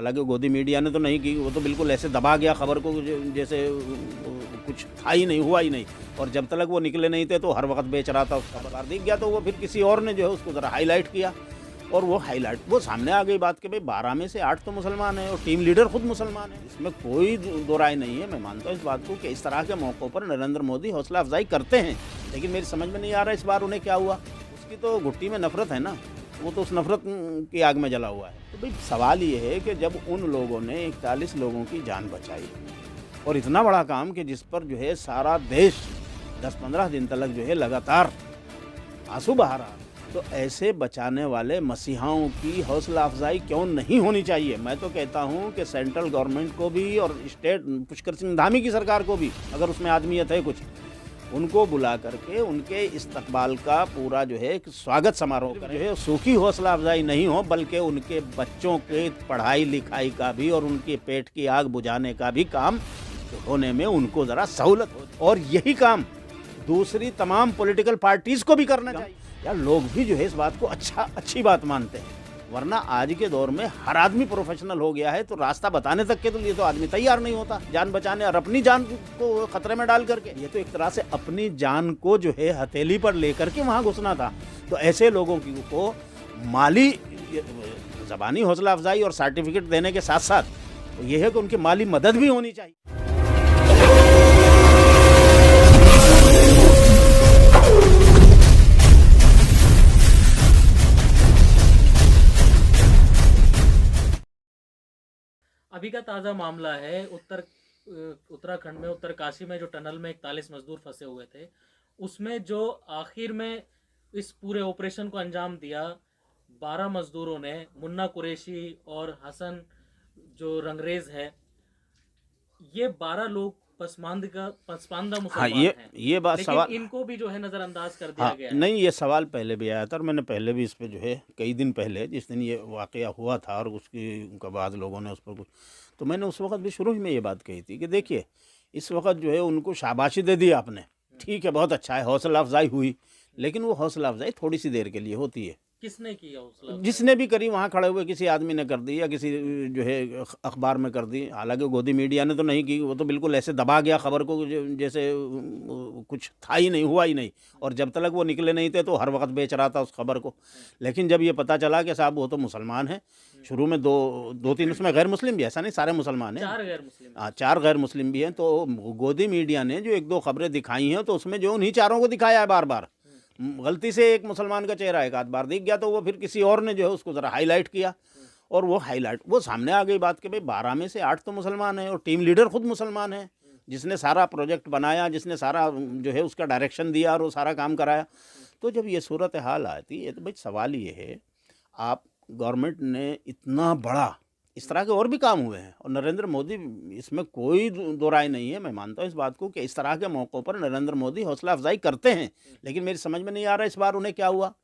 हालांकि गोदी मीडिया ने तो नहीं की, वो तो बिल्कुल ऐसे दबा गया खबर को जैसे कुछ था ही नहीं, हुआ ही नहीं। और जब तक वो निकले नहीं थे तो हर वक्त बेच रहा था, उसका खबर दिख गया तो वो फिर किसी और ने जो है उसको ज़रा हाईलाइट किया और वो सामने आ गई बात कि भाई 12 में से 8 तो मुसलमान हैं और टीम लीडर खुद मुसलमान है। इसमें कोई दो राय नहीं है। मैं मानता हूँ इस बात को कि इस तरह के मौक़ों पर नरेंद्र मोदी हौसला अफजाई करते हैं, लेकिन मेरी समझ में नहीं आ रहा इस बार उन्हें क्या हुआ। उसकी तो घुट्टी में नफरत है ना, वो तो उस नफरत की आग में जला हुआ है। तो भाई सवाल ये है कि जब उन लोगों ने 41 लोगों की जान बचाई और इतना बड़ा काम कि जिस पर जो है सारा देश 10-15 दिन तक जो है लगातार आंसू बहा रहा, तो ऐसे बचाने वाले मसीहाओं की हौसला अफजाई क्यों नहीं होनी चाहिए। मैं तो कहता हूं कि सेंट्रल गवर्नमेंट को भी और स्टेट पुष्कर सिंह धामी की सरकार को भी, अगर उसमें आदमियत है कुछ, उनको बुला करके उनके इस्तकबाल का पूरा जो है स्वागत समारोह जो है सूखी हौसला अफजाई नहीं हो, बल्कि उनके बच्चों के पढ़ाई लिखाई का भी और उनके पेट की आग बुझाने का भी काम होने में उनको ज़रा सहूलत हो। और यही काम दूसरी तमाम पॉलिटिकल पार्टीज को भी करना चाहिए। यार लोग भी जो है इस बात को अच्छी बात मानते हैं, वरना आज के दौर में हर आदमी प्रोफेशनल हो गया है, तो रास्ता बताने तक के तो लिए तो आदमी तैयार नहीं होता जान बचाने, और अपनी जान को खतरे में डाल करके। ये तो एक तरह से अपनी जान को जो है हथेली पर लेकर के वहाँ घुसना था। तो ऐसे लोगों को माली ज़बानी हौसला अफजाई और सर्टिफिकेट देने के साथ साथ ये है कि उनकी माली मदद भी होनी चाहिए। अभी का ताज़ा मामला है उत्तराखंड में उत्तरकाशी में जो टनल में 41 मजदूर फंसे हुए थे, उसमें जो आखिर में इस पूरे ऑपरेशन को अंजाम दिया 12 मजदूरों ने, मुन्ना कुरैशी और हसन जो रंगरेज है, ये 12 लोग पसमानदा मुसलमान हैं। ये बात लेकिन सवाल इनको भी जो है नज़रअंदाज कर दिया गया है। नहीं, ये सवाल पहले भी आया था और मैंने पहले भी इस पे जो है कई दिन पहले, जिस दिन ये वाक़या हुआ था और उसके बाद लोगों ने उस पर कुछ, तो मैंने उस वक्त भी शुरू में ये बात कही थी कि देखिए इस वक्त जो है उनको शाबाशी दे दी आपने, ठीक है, बहुत अच्छा है, हौसला अफजाई हुई, लेकिन वो हौसला अफजाई थोड़ी सी देर के लिए होती है। किसने की हौसला? जिसने भी करी, वहाँ खड़े हुए किसी आदमी ने कर दी या किसी जो है अखबार में कर दी। हालांकि गोदी मीडिया ने तो नहीं की, वो तो बिल्कुल ऐसे दबा गया खबर को जैसे कुछ था ही नहीं, हुआ ही नहीं। और जब तक वो निकले नहीं थे तो हर वक्त बेच रहा था उस खबर को। लेकिन जब ये पता चला कि साहब वो तो मुसलमान हैं, शुरू में दो तीन उसमें गैर मुस्लिम भी, ऐसा नहीं सारे मुसलमान हैं, 4 गैर मुस्लिम। हाँ 4 गैर मुस्लिम भी हैं। तो गोदी मीडिया ने जो 1-2 खबरें दिखाई हैं तो उसमें जो उन्हीं 4 को दिखाया है बार बार। गलती से एक मुसलमान का चेहरा एक आध बार दिख गया तो वो फिर किसी और ने जो है उसको ज़रा हाईलाइट किया और वो सामने आ गई बात कि भाई 12 में से 8 तो मुसलमान हैं और टीम लीडर खुद मुसलमान है, जिसने सारा प्रोजेक्ट बनाया, जिसने सारा जो है उसका डायरेक्शन दिया और वो सारा काम कराया। तो जब ये सूरत हाल आती है तो भाई सवाल ये है, आप गवर्नमेंट ने इतना बड़ा, इस तरह के और भी काम हुए हैं और नरेंद्र मोदी, इसमें कोई दो राय नहीं है। मैं मानता हूँ इस बात को कि इस तरह के मौक़ों पर नरेंद्र मोदी हौसला अफजाई करते हैं, लेकिन मेरी समझ में नहीं आ रहा इस बार उन्हें क्या हुआ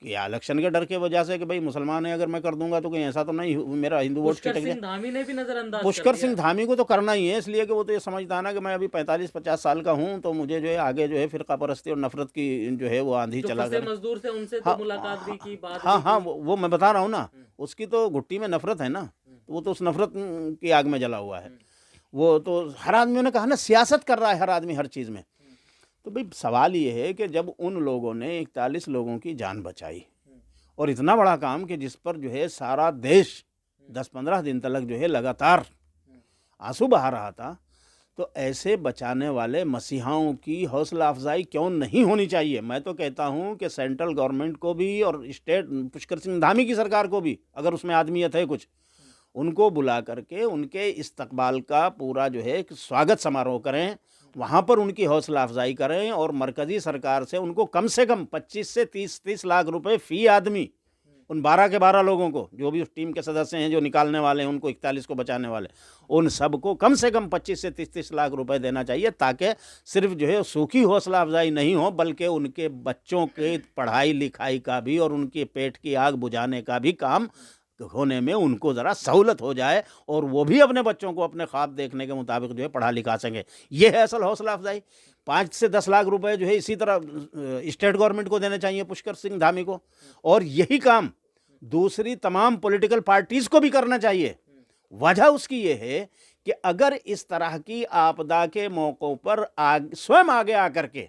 कि इलेक्शन के डर के वजह से कि भाई मुसलमान है, अगर मैं कर दूंगा तो कहीं ऐसा तो नहीं मेरा हिंदू वोट छिटक पुष्कर सिंह धामी ने भी नजरअंदाज पुष्कर सिंह धामी को तो करना ही है, इसलिए कि वो तो ये समझता है ना कि मैं अभी 45-50 साल का हूँ, तो मुझे जो है आगे जो है फिरका परस्ती और नफरत की जो है वो आंधी चला गया। मजदूर थे उनसे तो मुलाकात भी की, बात हाँ, वो मैं बता रहा हूँ ना, उसकी तो घुट्टी में नफरत है ना, वो तो उस नफरत की आग में जला हुआ है। वो तो हर आदमी ने कहा ना, सियासत कर रहा है हर आदमी हर चीज़ में। तो भाई सवाल ये है कि जब उन लोगों ने 41 लोगों की जान बचाई और इतना बड़ा काम कि जिस पर जो है सारा देश 10-15 दिन तक जो है लगातार आंसू बहा रहा था, तो ऐसे बचाने वाले मसीहाओं की हौसला अफजाई क्यों नहीं होनी चाहिए। मैं तो कहता हूं कि सेंट्रल गवर्नमेंट को भी और स्टेट पुष्कर सिंह धामी की सरकार को भी, अगर उसमें आदमियत है कुछ, उनको बुला करके उनके इस्तकबाल का पूरा जो है स्वागत समारोह करें, वहाँ पर उनकी हौसला अफजाई करें और मरकज़ी सरकार से कम 25 से 30 लाख रुपए फ़ी आदमी उन 12 के 12 लोगों को, जो भी उस टीम के सदस्य हैं जो निकालने वाले हैं, उनको 41 को बचाने वाले, उन सबको कम से कम 25 से 30 लाख रुपए देना चाहिए, ताकि सिर्फ जो है सूखी हौसला अफजाई नहीं हो, बल्कि उनके बच्चों के पढ़ाई लिखाई का भी और उनके पेट की आग बुझाने का भी काम होने में उनको ज़रा सहूलत हो जाए और वो भी अपने बच्चों को अपने ख्वाब देखने के मुताबिक जो है पढ़ा लिखा सकें। ये है असल हौसला अफजाई। 5 से 10 लाख रुपए जो है इसी तरह स्टेट गवर्नमेंट को देने चाहिए, पुष्कर सिंह धामी को, और यही काम दूसरी तमाम पॉलिटिकल पार्टीज़ को भी करना चाहिए। वजह उसकी ये है कि अगर इस तरह की आपदा के मौक़ों पर स्वयं आगे आकर के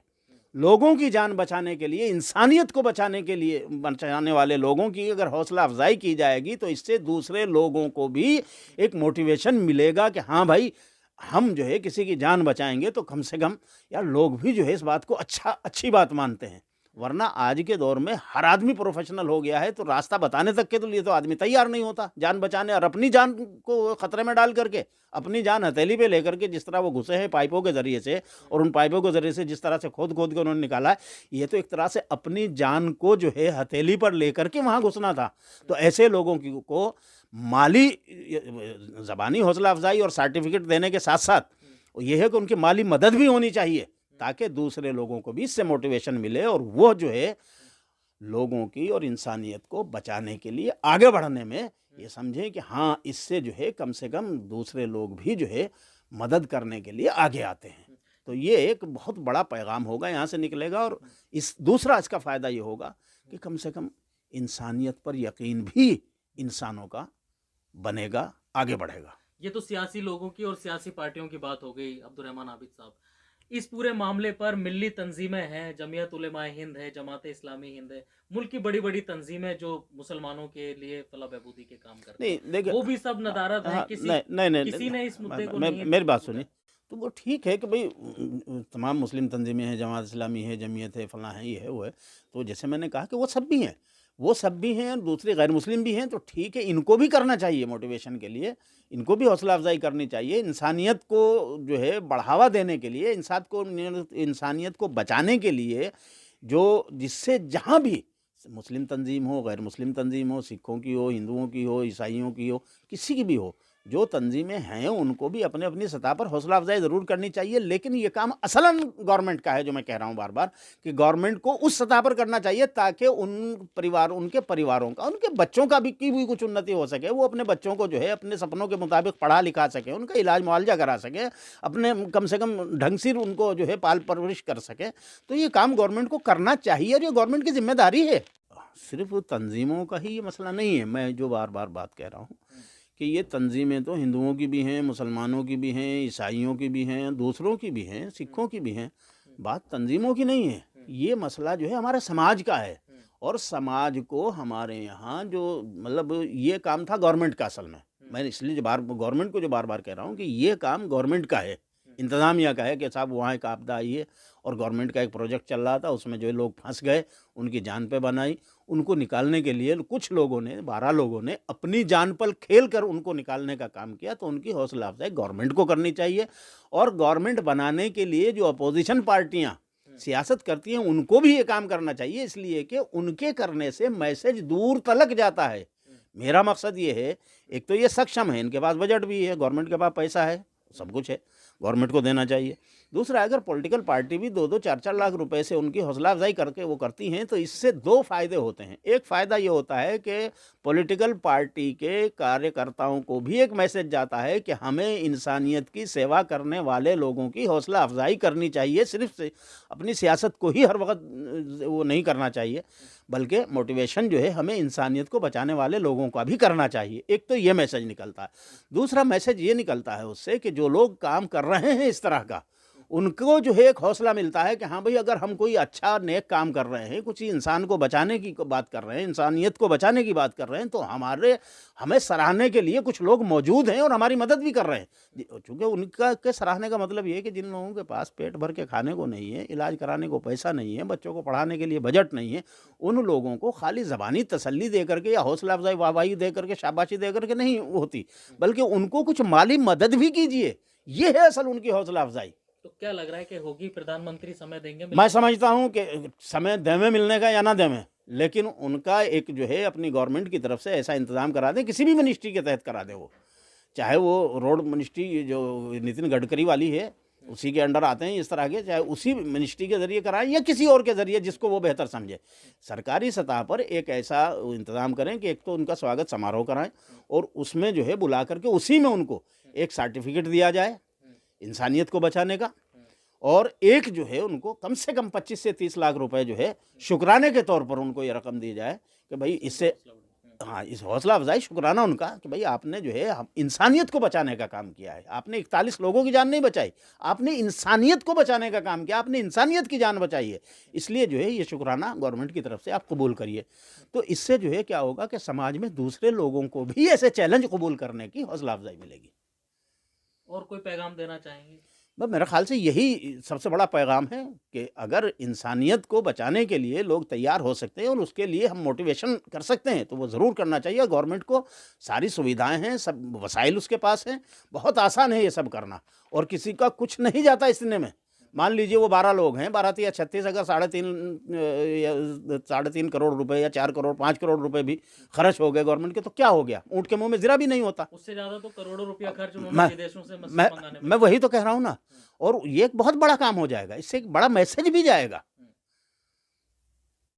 लोगों की जान बचाने के लिए, इंसानियत को बचाने के लिए, बचाने वाले लोगों की अगर हौसला अफजाई की जाएगी तो इससे दूसरे लोगों को भी एक मोटिवेशन मिलेगा कि हाँ भाई, हम जो है किसी की जान बचाएंगे तो कम से कम यार लोग भी जो है इस बात को अच्छी बात मानते हैं। वरना आज के दौर में हर आदमी प्रोफेशनल हो गया है, तो रास्ता बताने तक के तो लिए तो आदमी तैयार नहीं होता जान बचाने, और अपनी जान को खतरे में डाल करके, अपनी जान हथेली पे लेकर के जिस तरह वो घुसे हैं पाइपों के ज़रिए से, और उन पाइपों के ज़रिए से जिस तरह से खोद खोद के उन्होंने निकाला है, ये तो एक तरह से अपनी जान को जो है हथेली पर लेकर के वहाँ घुसना था। तो ऐसे लोगों को माली ज़बानी हौसला अफजाई और सर्टिफिकेट देने के साथ साथ ये है कि उनकी माली मदद भी होनी चाहिए, ताकि दूसरे लोगों को भी इससे मोटिवेशन मिले और वो जो है लोगों की और इंसानियत को बचाने के लिए आगे बढ़ने में ये समझें कि हाँ, इससे जो है कम से कम दूसरे लोग भी जो है मदद करने के लिए आगे आते हैं। तो ये एक बहुत बड़ा पैगाम होगा, यहाँ से निकलेगा। और दूसरा इसका फ़ायदा ये होगा कि कम से कम इंसानियत पर यकीन भी इंसानों का बनेगा, आगे बढ़ेगा। ये तो सियासी लोगों की और सियासी पार्टियों की बात हो गई अब्दुल रहमान आबिद साहब। इस पूरे मामले पर मिल्ली तंजीमें हैं, जमीयत उलेमाए हिंद है, जमात इस्लामी हिंद है, मुल्क की बड़ी बड़ी तंजीमें जो मुसलमानों के लिए फलाह बहबूदी के काम करती हैं, नहीं देखिए, वो भी सब नदारद हैं। किसी ने इस मुद्दे को नहीं, मेरी बात सुनिए, तो वो ठीक है कि भाई तमाम मुस्लिम तंजीमें हैं, जमात इस्लामी है, जमीयत है, फलां है, ये है, वो है। तो जैसे मैंने कहा कि वो सब भी हैं, दूसरे गैर मुस्लिम भी हैं, तो ठीक है, इनको भी करना चाहिए मोटिवेशन के लिए, इनको भी हौसला अफजाई करनी चाहिए, इंसानियत को जो है बढ़ावा देने के लिए, इंसानियत को बचाने के लिए, जो जिससे जहाँ भी मुस्लिम तंजीम हो, गैर मुस्लिम तंजीम हो, सिखों की हो, हिंदुओं की हो, ईसाइयों की हो, किसी की भी हो, जो तंजीमें हैं उनको भी अपने अपनी सतह पर हौसला अफजाई ज़रूर करनी चाहिए। लेकिन ये काम असलन गवर्नमेंट का है, जो मैं कह रहा हूँ बार बार, कि गवर्नमेंट को उस सतह पर करना चाहिए ताकि उनके परिवारों का, उनके बच्चों का की भी कुछ उन्नति हो सके, वो अपने बच्चों को जो है अपने सपनों के मुताबिक पढ़ा लिखा सके, उनका इलाज मुआवजा करा सके, अपने कम से कम ढंग से उनको जो है पाल परवरिश कर सके। तो ये काम गवर्नमेंट को करना चाहिए और ये गवर्नमेंट की जिम्मेदारी है। सिर्फ तंजीमों का ही ये मसला नहीं है, मैं जो बार बार बात कह रहा हूँ कि ये तंजीमें तो हिंदुओं की भी हैं, मुसलमानों की भी हैं, ईसाइयों की भी हैं, दूसरों की भी हैं, सिखों की भी हैं। बात तंजीमों की नहीं है, ये मसला जो है हमारे समाज का है। और समाज को हमारे यहाँ जो मतलब ये काम था गवर्नमेंट का, असल में मैं इसलिए गवर्नमेंट को जो बार बार कह रहा हूँ कि ये काम गवर्नमेंट का है, इंतज़ामिया का है कि साहब वहाँ एक आपदा आई है और गवर्नमेंट का एक प्रोजेक्ट चल रहा था, उसमें जो लोग फंस गए, उनकी जान पे बनाई, उनको निकालने के लिए कुछ लोगों ने, 12 लोगों ने अपनी जान पर खेल कर उनको निकालने का काम किया। तो उनकी हौसला अफजाई गवर्नमेंट को करनी चाहिए। और गवर्नमेंट बनाने के लिए जो अपोजिशन पार्टियाँ सियासत करती हैं उनको भी ये काम करना चाहिए, इसलिए कि उनके करने से मैसेज दूर तलक जाता है। मेरा मकसद ये है, एक तो ये सक्षम है, इनके पास बजट भी है, गवर्नमेंट के पास पैसा है, सब कुछ है, गवर्नमेंट को देना चाहिए। दूसरा, अगर पॉलिटिकल पार्टी भी 2-2 4-4 लाख रुपए से उनकी हौसला अफजाई करके वो करती हैं, तो इससे 2 फ़ायदे होते हैं। एक फ़ायदा ये होता है कि पॉलिटिकल पार्टी के कार्यकर्ताओं को भी एक मैसेज जाता है कि हमें इंसानियत की सेवा करने वाले लोगों की हौसला अफजाई करनी चाहिए, सिर्फ से अपनी सियासत को ही हर वक्त वो नहीं करना चाहिए, बल्कि मोटिवेशन जो है हमें इंसानियत को बचाने वाले लोगों का भी करना चाहिए। एक तो ये मैसेज निकलता है। दूसरा मैसेज ये निकलता है उससे कि जो लोग काम कर रहे हैं इस तरह का, उनको जो है एक हौसला मिलता है कि हाँ भाई, अगर हम कोई अच्छा नेक काम कर रहे हैं, कुछ इंसान को बचाने की बात कर रहे हैं, इंसानियत को बचाने की बात कर रहे हैं, तो हमें सराहने के लिए कुछ लोग मौजूद हैं और हमारी मदद भी कर रहे हैं। चूँकि उनका के सराहने का मतलब ये है कि जिन लोगों के पास पेट भर के खाने को नहीं है, इलाज कराने को पैसा नहीं है, बच्चों को पढ़ाने के लिए बजट नहीं है, उन लोगों को खाली ज़बानी तसल्ली दे करके या हौसला अफजाई वाहवाही दे करके, शाबाशी दे करके नहीं होती, बल्कि उनको कुछ माली मदद भी कीजिए। ये है असल उनकी हौसला अफजाई। तो क्या लग रहा है कि होगी, प्रधानमंत्री समय देंगे? मैं समझता हूँ कि समय देवे मिलने का या ना देवे, लेकिन उनका एक जो है अपनी गवर्नमेंट की तरफ से ऐसा इंतज़ाम करा दें, किसी भी मिनिस्ट्री के तहत करा दे, वो चाहे वो रोड मिनिस्ट्री जो नितिन गडकरी वाली है उसी के अंडर आते हैं इस तरह के, चाहे उसी मिनिस्ट्री के ज़रिए कराएं या किसी और के ज़रिए, जिसको वो बेहतर समझे। सरकारी सतह पर एक ऐसा इंतज़ाम करें कि एक तो उनका स्वागत समारोह कराएं और उसमें जो है बुला करके उसी में उनको एक सर्टिफिकेट दिया जाए इंसानियत को बचाने का, और एक जो है उनको कम से कम 25 से 30 लाख रुपए जो है शुक्राने के तौर पर उनको ये रकम दी जाए कि भाई इससे हाँ, इस हौसला अफ़ज़ाई शुक्राना उनका कि भई आपने जो है हम इंसानियत को बचाने का काम किया है। आपने 41 लोगों की जान नहीं बचाई, आपने इंसानियत को बचाने का काम किया, आपने इंसानियत की जान बचाई है। इसलिए जो है ये शुक्राना गवर्नमेंट की तरफ से आप कबूल करिए। तो इससे जो है क्या होगा कि समाज में दूसरे लोगों को भी ऐसे चैलेंज कबूल करने की हौसला अफ़ज़ाई मिलेगी। और कोई पैगाम देना चाहेंगे? बस मेरे ख़्याल से यही सबसे बड़ा पैगाम है कि अगर इंसानियत को बचाने के लिए लोग तैयार हो सकते हैं और उसके लिए हम मोटिवेशन कर सकते हैं, तो वो ज़रूर करना चाहिए। गवर्नमेंट को सारी सुविधाएँ हैं, सब वसाइल उसके पास हैं, बहुत आसान है ये सब करना और किसी का कुछ नहीं जाता इतने में। मान लीजिए वो 12 लोग हैं, 12 तिया 36 अगर 3.5 करोड़ रुपए या 4 करोड़ 5 करोड़ रुपए भी खर्च हो गए गवर्नमेंट के तो क्या हो गया? ऊँट के मुँह में ज़रा भी नहीं होता। उससे ज़्यादा तो करोड़ों रुपया खर्च उन्होंने मैं विदेशों से मैं मंगाने मैं में। वही तो कह रहा हूँ ना और ये एक बहुत बड़ा काम हो जाएगा, इससे एक बड़ा मैसेज भी जाएगा